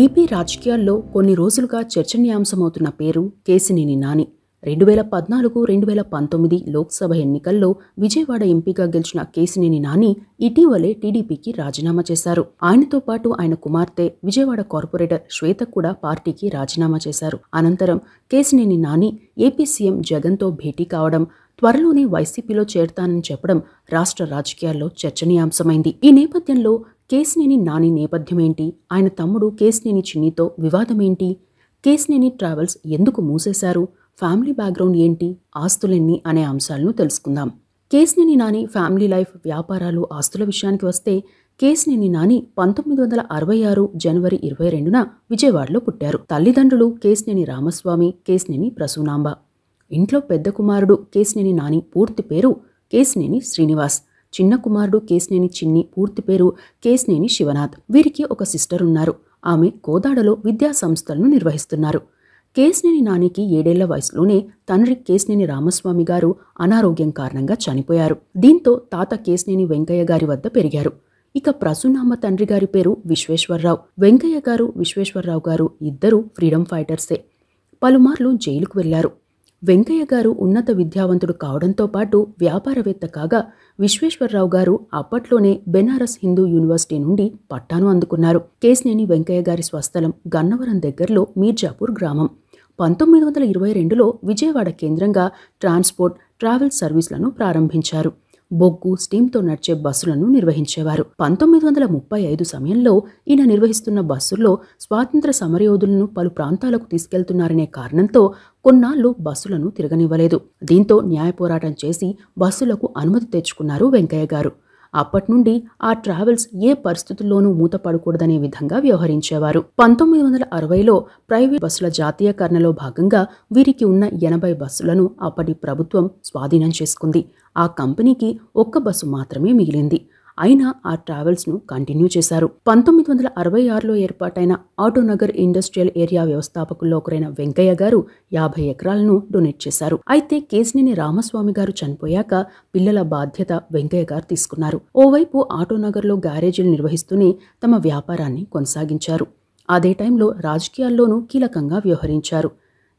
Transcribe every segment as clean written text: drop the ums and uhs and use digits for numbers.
AP రాజకీయాల్లో కొన్ని రోజులుగా చర్చనీయాంశమవుతున్న పేరు కేశినేని నాని. 2014-2019 లోక్సభ ఎన్నికల్లో విజయవాడ ఎంపీగా గెలిచిన కేశినేని నాని ఇటీవలే టీడీపీకి రాజీనామా చేశారు. ఆయనతో పాటు ఆయన కుమార్తె విజయవాడ కార్పొరేటర్ శ్వేత కూడా పార్టీకి రాజీనామా చేశారు. అనంతరం కేశినేని నాని ఏపీ సీఎం జగన్తో భేటీ కావడం, త్వరలోనే వైసీపీలో చేరతానని చెప్పడం రాష్ట్ర రాజకీయాల్లో చర్చనీయాంశమైంది. ఈ నేపథ్యంలో కేశినేని నాని నేపథ్యమేంటి? ఆయన తమ్ముడు కేశినేని చిన్నితో వివాదమేంటి? కేశినేని ట్రావెల్స్ ఎందుకు మూసేశారు? ఫ్యామిలీ బ్యాక్గ్రౌండ్ ఏంటి? ఆస్తులెన్ని? అనే అంశాలను తెలుసుకుందాం. కేశినేని నాని ఫ్యామిలీ లైఫ్, వ్యాపారాలు, ఆస్తుల విషయానికి వస్తే కేశినేని నాని 1966 జనవరి 22న విజయవాడలో పుట్టారు. తల్లిదండ్రులు కేశినేని రామస్వామి, కేశినేని ప్రసూనాంబ. ఇంట్లో పెద్ద కుమారుడు కేశినేని నాని పూర్తి పేరు కేశినేని శ్రీనివాస్. చిన్న కుమారుడు కేశినేని చిన్ని పూర్తి పేరు కేశినేని శివనాథ్. వీరికి ఒక సిస్టర్ ఉన్నారు. ఆమె కోదాడలో విద్యా సంస్థలను నిర్వహిస్తున్నారు. కేశినేని నానికి 7 ఏళ్ల వయసులోనే తండ్రి కేశినేని రామస్వామి గారు అనారోగ్యం కారణంగా చనిపోయారు. దీంతో తాత కేశినేని వెంకయ్య గారి వద్ద పెరిగారు. ఇక ప్రసూనాంబ తండ్రి గారి పేరు విశ్వేశ్వరరావు. వెంకయ్య గారు, విశ్వేశ్వరరావు గారు ఇద్దరు ఫ్రీడమ్ ఫైటర్సే. పలుమార్లు జైలుకు వెళ్లారు. వెంకయ్య గారు ఉన్నత విద్యావంతుడు కావడంతో పాటు వ్యాపారవేత్త కాగా, విశ్వేశ్వరరావు గారు అప్పట్లోనే బెనారస్ హిందూ యూనివర్సిటీ నుండి పట్టాను అందుకున్నారు. కేశినేని వెంకయ్య గారి స్వస్థలం గన్నవరం దగ్గరలో మీర్జాపూర్ గ్రామం. 1922లో విజయవాడ కేంద్రంగా ట్రాన్స్పోర్ట్, ట్రావెల్ సర్వీసులను ప్రారంభించారు. బొగ్గు, స్టీమ్తో నడిచే బస్సులను నిర్వహించేవారు. 1935 సమయంలో ఈయన నిర్వహిస్తున్న బస్సుల్లో స్వాతంత్ర సమరయోధులను పలు ప్రాంతాలకు తీసుకెళ్తున్నారనే కారణంతో కొన్నాళ్లు బస్సులను తిరగనివ్వలేదు. దీంతో న్యాయ పోరాటం చేసి బస్సులకు అనుమతి తెచ్చుకున్నారు వెంకయ్య గారు. అప్పట్నుండి ఆ ట్రావెల్స్ ఏ పరిస్థితుల్లోనూ మూతపడకూడదనే విధంగా వ్యవహరించేవారు. 1960లో ప్రైవేట్ బస్సుల జాతీయకరణలో భాగంగా వీరికి ఉన్న 80 బస్సులను అప్పటి ప్రభుత్వం స్వాధీనం చేసుకుంది. ఆ కంపెనీకి ఒక్క బస్సు మాత్రమే మిగిలింది. అయినా ఆ ట్రావెల్స్ను కంటిన్యూ చేశారు. 1966లో ఏర్పాటైన ఆటోనగర్ ఇండస్ట్రియల్ ఏరియా వ్యవస్థాపకుల్లో ఒకరైన వెంకయ్య గారు 50 ఎకరాలను డొనేట్ చేశారు. అయితే కేశినేని రామస్వామి గారు చనిపోయాక పిల్లల బాధ్యత వెంకయ్య గారు తీసుకున్నారు. ఓవైపు ఆటోనగర్లో గ్యారేజీలు నిర్వహిస్తూనే తమ వ్యాపారాన్ని కొనసాగించారు. అదే టైంలో రాజకీయాల్లోనూ కీలకంగా వ్యవహరించారు.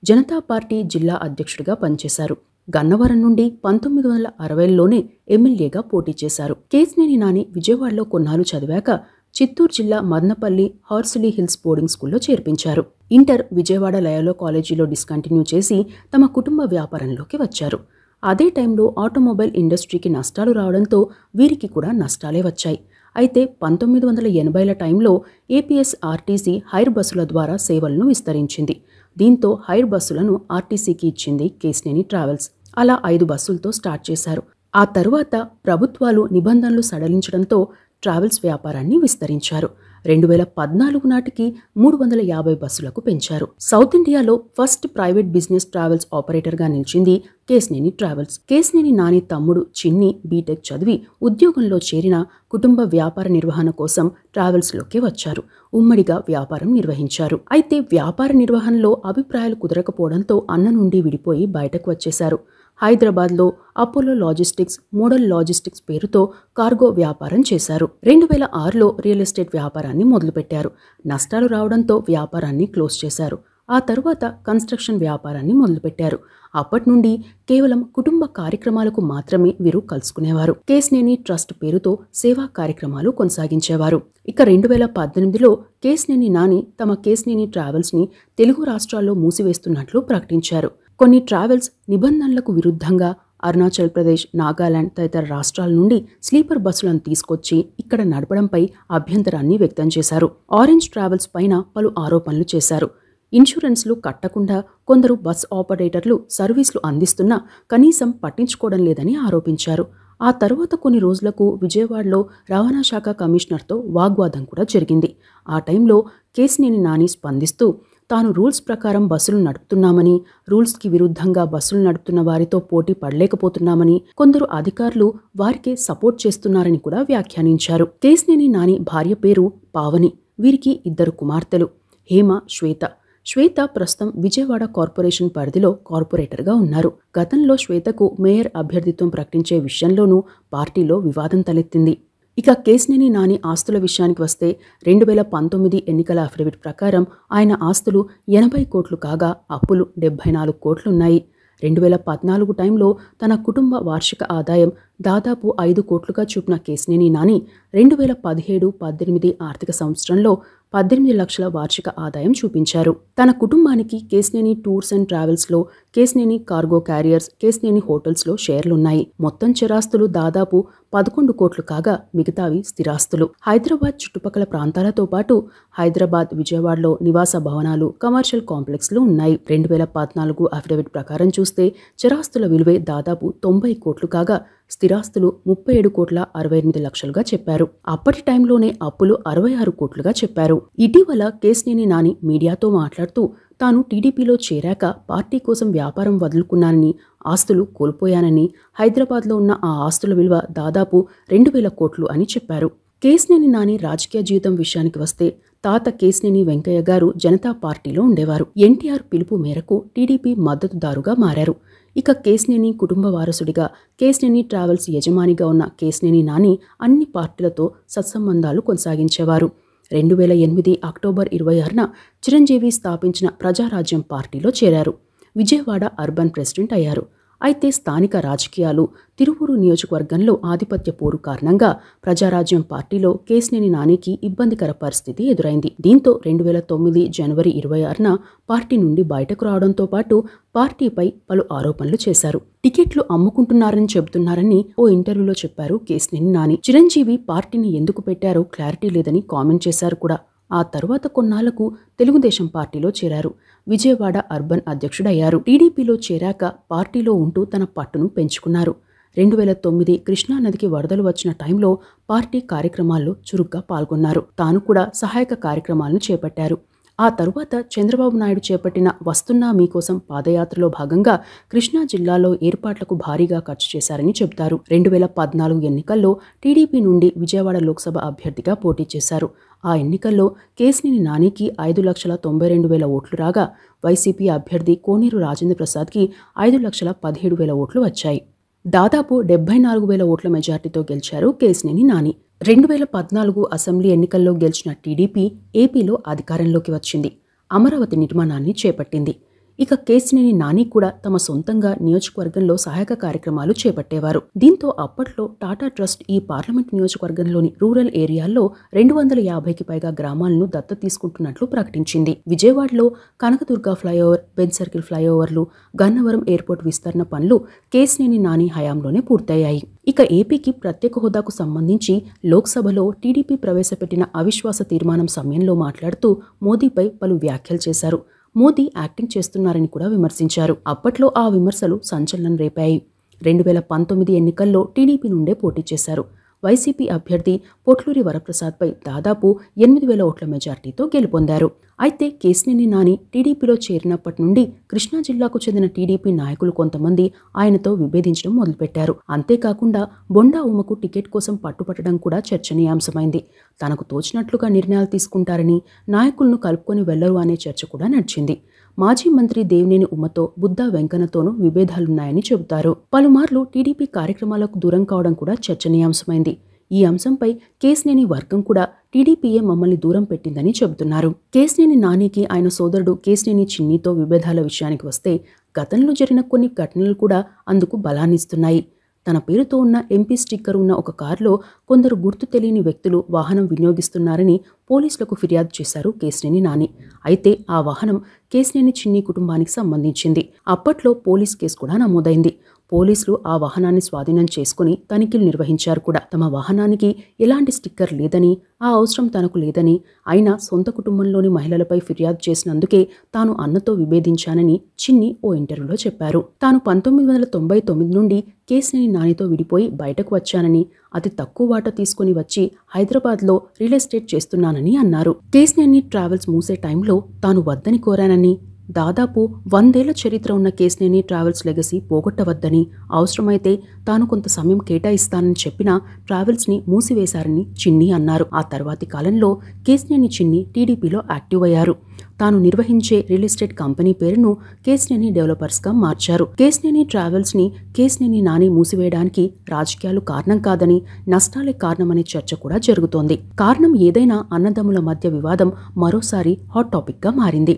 జనతా పార్టీ జిల్లా అధ్యక్షుడిగా పనిచేశారు. గన్నవరం నుండి 1960లోనే ఎమ్మెల్యేగా పోటీ చేశారు. కేశినేని నాని విజయవాడలో కొన్నాళ్ళు చదివాక చిత్తూరు జిల్లా మదనపల్లి హార్సిలీ హిల్స్ బోర్డింగ్ స్కూల్లో చేర్పించారు. ఇంటర్ విజయవాడ లయోలా కాలేజీలో డిస్కంటిన్యూ చేసి తమ కుటుంబ వ్యాపారంలోకి వచ్చారు. అదే టైంలో ఆటోమొబైల్ ఇండస్ట్రీకి నష్టాలు రావడంతో వీరికి కూడా నష్టాలే వచ్చాయి. అయితే 1980ల టైంలో ఏపీఎస్ఆర్టీసీ హైర్ బస్సుల ద్వారా సేవలను విస్తరించింది. దీంతో హైర్ బస్సులను ఆర్టీసీకి ఇచ్చింది కేశినేని ట్రావెల్స్. అలా 5 బస్సులతో స్టార్ట్ చేశారు. ఆ తరువాత ప్రభుత్వాలు నిబంధనలు సడలించడంతో ట్రావెల్స్ వ్యాపారాన్ని విస్తరించారు. 2014 నాటికి 350 బస్సులకు పెంచారు. సౌత్ ఇండియాలో ఫస్ట్ ప్రైవేట్ బిజినెస్ ట్రావెల్స్ ఆపరేటర్గా నిలిచింది కేశినేని ట్రావెల్స్. కేశినేని నాని తమ్ముడు చిన్ని బీటెక్ చదివి ఉద్యోగంలో చేరిన కుటుంబ వ్యాపార నిర్వహణ కోసం ట్రావెల్స్లోకి వచ్చారు. ఉమ్మడిగా వ్యాపారం నిర్వహించారు. అయితే వ్యాపార నిర్వహణలో అభిప్రాయాలు కుదరకపోవడంతో అన్న నుండి విడిపోయి బయటకు వచ్చేశారు. హైదరాబాద్లో అపోలో లాజిస్టిక్స్, మోడల్ లాజిస్టిక్స్ పేరుతో కార్గో వ్యాపారం చేశారు. 2006లో రియల్ ఎస్టేట్ వ్యాపారాన్ని మొదలుపెట్టారు. నష్టాలు రావడంతో వ్యాపారాన్ని క్లోజ్ చేశారు. ఆ తర్వాత కన్స్ట్రక్షన్ వ్యాపారాన్ని మొదలుపెట్టారు. అప్పటి నుండి కేవలం కుటుంబ కార్యక్రమాలకు మాత్రమే వీరు కలుసుకునేవారు. కేశినేని ట్రస్ట్ పేరుతో సేవా కార్యక్రమాలు కొనసాగించేవారు. ఇక 2018లో కేశినేని నాని తమ కేశినేని ట్రావెల్స్ని తెలుగు రాష్ట్రాల్లో మూసివేస్తున్నట్లు ప్రకటించారు. కొన్ని ట్రావెల్స్ నిబంధనలకు విరుద్ధంగా అరుణాచల్ ప్రదేశ్, నాగాలాండ్ తదితర రాష్ట్రాల నుండి స్లీపర్ బస్సులను తీసుకొచ్చి ఇక్కడ నడపడంపై అభ్యంతరాన్ని వ్యక్తం చేశారు. ఆరెంజ్ ట్రావెల్స్ పైన పలు ఆరోపణలు చేశారు. ఇన్సూరెన్స్లు కట్టకుండా కొందరు బస్ ఆపరేటర్లు సర్వీసులు అందిస్తున్నా కనీసం పట్టించుకోవడం లేదని ఆరోపించారు. ఆ తర్వాత కొన్ని రోజులకు విజయవాడలో రవాణా శాఖ కమిషనర్తో వాగ్వాదం కూడా జరిగింది. ఆ టైంలో కేశినేని నాని స్పందిస్తూ తాను రూల్స్ ప్రకారం బస్సులు నడుపుతున్నామని, రూల్స్కి విరుద్ధంగా బస్సులు నడుపుతున్న వారితో పోటీ పడలేకపోతున్నామని, కొందరు అధికారులు వారికే సపోర్ట్ చేస్తున్నారని కూడా వ్యాఖ్యానించారు. కేశినేని నాని భార్య పేరు పావని. వీరికి 2 కుమార్తెలు హేమ, శ్వేత. శ్వేత ప్రస్తుతం విజయవాడ కార్పొరేషన్ పరిధిలో కార్పొరేటర్గా ఉన్నారు. గతంలో శ్వేతకు మేయర్ అభ్యర్థిత్వం ప్రకటించే విషయంలోనూ పార్టీలో వివాదం తలెత్తింది. ఇక కేశినేని నాని ఆస్తుల విషయానికి వస్తే 2019 ఎన్నికల అఫిడవిట్ ప్రకారం ఆయన ఆస్తులు 80 కోట్లు కాగా అప్పులు 74 కోట్లున్నాయి. 2014 టైంలో తన కుటుంబ వార్షిక ఆదాయం దాదాపు 5 కోట్లుగా చూపిన కేశినేని నాని 2017-18 ఆర్థిక సంవత్సరంలో 18 లక్షల వార్షిక ఆదాయం చూపించారు. తన కుటుంబానికి కేశినేని టూర్స్ అండ్ ట్రావెల్స్లో, కేశినేని కార్గో క్యారియర్స్, కేశినేని హోటల్స్లో షేర్లున్నాయి. మొత్తం చరాస్తులు దాదాపు 11 కోట్లు కాగా మిగతావి స్థిరాస్తులు. హైదరాబాద్ చుట్టుపక్కల ప్రాంతాలతో పాటు హైదరాబాద్, విజయవాడలో నివాస భవనాలు, కమర్షియల్ కాంప్లెక్స్లు ఉన్నాయి. 2014 అఫిడవిట్ ప్రకారం చూస్తే చరాస్తుల విలువే దాదాపు 90 కోట్లు కాగా స్థిరాస్తులు 37,68 లక్షలుగా చెప్పారు. అప్పటి టైంలోనే అప్పులు 66 కోట్లుగా చెప్పారు. ఇటీవల కేశినేని నాని మీడియాతో మాట్లాడుతూ తాను టీడీపీలో చేరాక పార్టీ కోసం వ్యాపారం వదులుకున్నానని, ఆస్తులు కోల్పోయానని, హైదరాబాద్లో ఉన్న ఆ ఆస్తుల విలువ దాదాపు 2,000 కోట్లు అని చెప్పారు. కేశినేని నాని రాజకీయ జీవితం విషయానికి వస్తే తాత కేశినేని వెంకయ్య గారు జనతా పార్టీలో ఉండేవారు. ఎన్టీఆర్ పిలుపు మేరకు టీడీపీ మద్దతుదారుగా మారారు. ఇక కేశినేని కుటుంబ వారసుడిగా, కేశినేని ట్రావెల్స్ యజమానిగా ఉన్న కేశినేని నాని అన్ని పార్టీలతో సత్సంబంధాలు కొనసాగించేవారు. 2008 అక్టోబర్ 26న చిరంజీవి స్థాపించిన ప్రజారాజ్యం పార్టీలో చేరారు. విజయవాడ అర్బన్ ప్రెసిడెంట్ అయ్యారు. అయితే స్థానిక రాజకీయాలు, తిరువూరు నియోజకవర్గంలో ఆధిపత్య పోరు కారణంగా ప్రజారాజ్యం పార్టీలో కేశినేని నానికి ఇబ్బందికర పరిస్థితి ఎదురైంది. దీంతో 2009 జనవరి 26న పార్టీ నుండి బయటకు రావడంతో పాటు పార్టీపై పలు ఆరోపణలు చేశారు. టికెట్లు అమ్ముకుంటున్నారని చెబుతున్నారని ఓ ఇంటర్వ్యూలో చెప్పారు కేశినేని నాని. చిరంజీవి పార్టీని ఎందుకు పెట్టారో క్లారిటీ లేదని కామెంట్ చేశారు కూడా. ఆ తర్వాత కొన్నాళ్లకు తెలుగుదేశం పార్టీలో చేరారు. విజయవాడ అర్బన్ అధ్యక్షుడయ్యారు. టీడీపీలో చేరాక పార్టీలో ఉంటూ తన పట్టును పెంచుకున్నారు. 2009 కృష్ణానదికి వరదలు వచ్చిన టైంలో పార్టీ కార్యక్రమాల్లో చురుగ్గా పాల్గొన్నారు. తాను కూడా సహాయక కార్యక్రమాలను చేపట్టారు. ఆ తరువాత చంద్రబాబు నాయుడు చేపట్టిన వస్తున్నా మీకోసం పాదయాత్రలో భాగంగా కృష్ణా జిల్లాలో ఏర్పాట్లకు భారీగా ఖర్చు చేశారని చెబుతారు. 2014 ఎన్నికల్లో టీడీపీ నుండి విజయవాడ లోక్సభ అభ్యర్థిగా పోటీ చేశారు. ఆ ఎన్నికల్లో కేశినేని నానికి 5,92,000 ఓట్లు రాగా వైసీపీ అభ్యర్థి కోనేరు రాజేంద్ర ప్రసాద్కి 5,17,000 ఓట్లు వచ్చాయి. దాదాపు 74,000 ఓట్ల మెజార్టీతో గెలిచారు కేశినేని నాని. 2014 అసెంబ్లీ ఎన్నికల్లో గెలిచిన టీడీపీ ఏపీలో అధికారంలోకి వచ్చింది. అమరావతి నిర్మాణాన్ని చేపట్టింది. ఇక కేశినేని నాని కూడా తమ సొంతంగా నియోజకవర్గంలో సహాయక కార్యక్రమాలు చేపట్టేవారు. దీంతో అప్పట్లో టాటా ట్రస్ట్ ఈ పార్లమెంట్ నియోజకవర్గంలోని రూరల్ ఏరియాల్లో 250కి పైగా గ్రామాలను దత్తత తీసుకుంటున్నట్లు ప్రకటించింది. విజయవాడలో కనకదుర్గ ఫ్లైఓవర్, బెంజ్ సర్కిల్ ఫ్లైఓవర్లు, గన్నవరం ఎయిర్పోర్ట్ విస్తరణ పనులు కేశినేని నాని హయాంలోనే పూర్తయ్యాయి. ఇక ఏపీకి ప్రత్యేక హోదాకు సంబంధించి లోక్సభలో టీడీపీ ప్రవేశపెట్టిన అవిశ్వాస తీర్మానం సమయంలో మాట్లాడుతూ మోదీపై పలు వ్యాఖ్యలు చేశారు. మోదీ యాక్టింగ్ చేస్తున్నారని కూడా విమర్శించారు. అప్పట్లో ఆ విమర్శలు సంచలనం రేపాయి. 2019 ఎన్నికల్లో టీడీపీ నుండే పోటీ చేశారు. వైసీపీ అభ్యర్థి పొట్లూరి వరప్రసాద్పై దాదాపు 8,000 ఓట్ల మెజార్టీతో గెలుపొందారు. అయితే కేశినేని నాని టీడీపీలో చేరినప్పటి నుండి కృష్ణా జిల్లాకు చెందిన టీడీపీ నాయకులు కొంతమంది ఆయనతో విభేదించడం మొదలుపెట్టారు. అంతేకాకుండా బొండా ఉమకు టికెట్ కోసం పట్టుపట్టడం కూడా చర్చనీయాంశమైంది. తనకు తోచినట్లుగా నిర్ణయాలు తీసుకుంటారని, నాయకులను కలుపుకొని వెళ్లరు అనే చర్చ కూడా నడిచింది. మాజీ మంత్రి దేవినేని ఉమతో, బుద్దా వెంకన్నతోనూ విభేదాలున్నాయని చెబుతారు. పలుమార్లు టీడీపీ కార్యక్రమాలకు దూరం కావడం కూడా చర్చనీయాంశమైంది. ఈ అంశంపై కేశినేని వర్గం కూడా టీడీపీయే మమ్మల్ని దూరం పెట్టిందని చెబుతున్నారు. కేశినేని నానికి ఆయన సోదరుడు కేశినేని చిన్నితో విభేదాల విషయానికి వస్తే గతంలో జరిగిన కొన్ని ఘటనలు కూడా అందుకు బలాన్నిస్తున్నాయి. తన పేరుతో ఉన్న ఎంపీ స్టిక్కర్ ఉన్న ఒక కారులో కొందరు గుర్తు తెలియని వ్యక్తులు వాహనం వినియోగిస్తున్నారని పోలీసులకు ఫిర్యాదు చేశారు కేశినేని నాని. అయితే ఆ వాహనం కేశినేని చిన్ని కుటుంబానికి సంబంధించింది. అప్పట్లో పోలీస్ కేసు కూడా నమోదైంది. పోలీసులు ఆ వాహనాన్ని స్వాధీనం చేసుకుని తనిఖీలు నిర్వహించారు కూడా. తమ వాహనానికి ఎలాంటి స్టిక్కర్ లేదని, ఆ అవసరం తనకు లేదని, అయినా సొంత కుటుంబంలోని మహిళలపై ఫిర్యాదు చేసినందుకే తాను అన్నతో విభేదించానని చిన్ని ఓ ఇంటర్వ్యూలో చెప్పారు. తాను 1999 నుండి కేశినేని నానితో విడిపోయి బయటకు వచ్చానని, అతి తక్కువ వాటా తీసుకుని వచ్చి హైదరాబాద్లో రియల్ ఎస్టేట్ చేస్తున్నానని అన్నారు. కేశినేని ట్రావెల్స్ మూసే టైంలో తాను వద్దని కోరానని, దాదాపు 100 ఏళ్ల చరిత్ర ఉన్న కేశినేని ట్రావెల్స్ లెగసీ పోగొట్టవద్దని, అవసరమైతే తాను కొంత సమయం కేటాయిస్తానని చెప్పినా ట్రావెల్స్ని మూసివేశారని చిన్ని అన్నారు. ఆ తర్వాతి కాలంలో కేశినేని చిన్ని టీడీపీలో యాక్టివ్ అయ్యారు. తాను నిర్వహించే రియల్ ఎస్టేట్ కంపెనీ పేరును కేశినేని డెవలపర్స్గా మార్చారు. కేశినేని ట్రావెల్స్ని కేశినేని నాని మూసివేయడానికి రాజకీయాలు కారణం కాదని, నష్టాలే కారణమనే చర్చ కూడా జరుగుతోంది. కారణం ఏదైనా అన్నదమ్ముల మధ్య వివాదం మరోసారి హాట్ టాపిక్గా మారింది.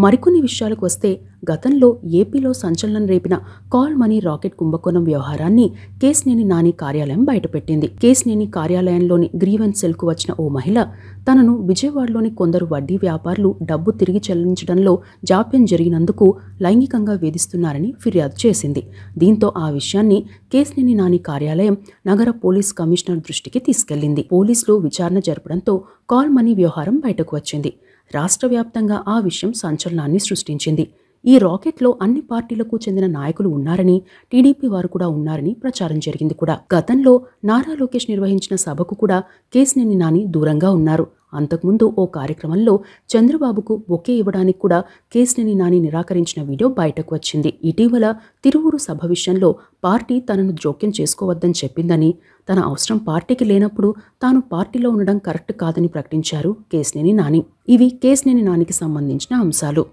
మరికొన్ని విషయాలకు వస్తే, గతంలో ఏపీలో సంచలనం రేపిన కాల్ మనీ రాకెట్ కుంభకోణం వ్యవహారాన్ని కేశినేని నాని కార్యాలయం బయటపెట్టింది. కేశినేని కార్యాలయంలోని గ్రీవెన్స్ సెల్కు వచ్చిన ఓ మహిళ తనను విజయవాడలోని కొందరు వడ్డీ వ్యాపారులు డబ్బు తిరిగి చెల్లించడంలో జాప్యం జరిగినందుకు లైంగికంగా వేధిస్తున్నారని ఫిర్యాదు చేసింది. దీంతో ఆ విషయాన్ని కేశినేని నాని కార్యాలయం నగర పోలీస్ కమిషనర్ దృష్టికి తీసుకెళ్లింది. పోలీసులు విచారణ జరపడంతో కాల్ మనీ వ్యవహారం బయటకు వచ్చింది. రాష్ట్ర వ్యాప్తంగా ఆ విషయం సంచలనాన్ని సృష్టించింది. ఈ రాకెట్లో అన్ని పార్టీలకు చెందిన నాయకులు ఉన్నారని, టీడీపీ వారు కూడా ఉన్నారని ప్రచారం జరిగింది కూడా. గతంలో నారా లోకేష్ నిర్వహించిన సభకు కూడా కేశినేని నాని దూరంగా ఉన్నారు. అంతకుముందు ఓ కార్యక్రమంలో చంద్రబాబుకు బొకే ఇవ్వడానికి కూడా కేశినేని నాని నిరాకరించిన వీడియో బయటకు వచ్చింది. ఇటీవల తిరువూరు సభ విషయంలో పార్టీ తనను జోక్యం చేసుకోవద్దని చెప్పిందని, తన అవసరం పార్టీకి లేనప్పుడు తాను పార్టీలో ఉండడం కరెక్ట్ కాదని ప్రకటించారు కేశినేని నాని. ఇవి కేశినేని నానికి సంబంధించిన అంశాలు.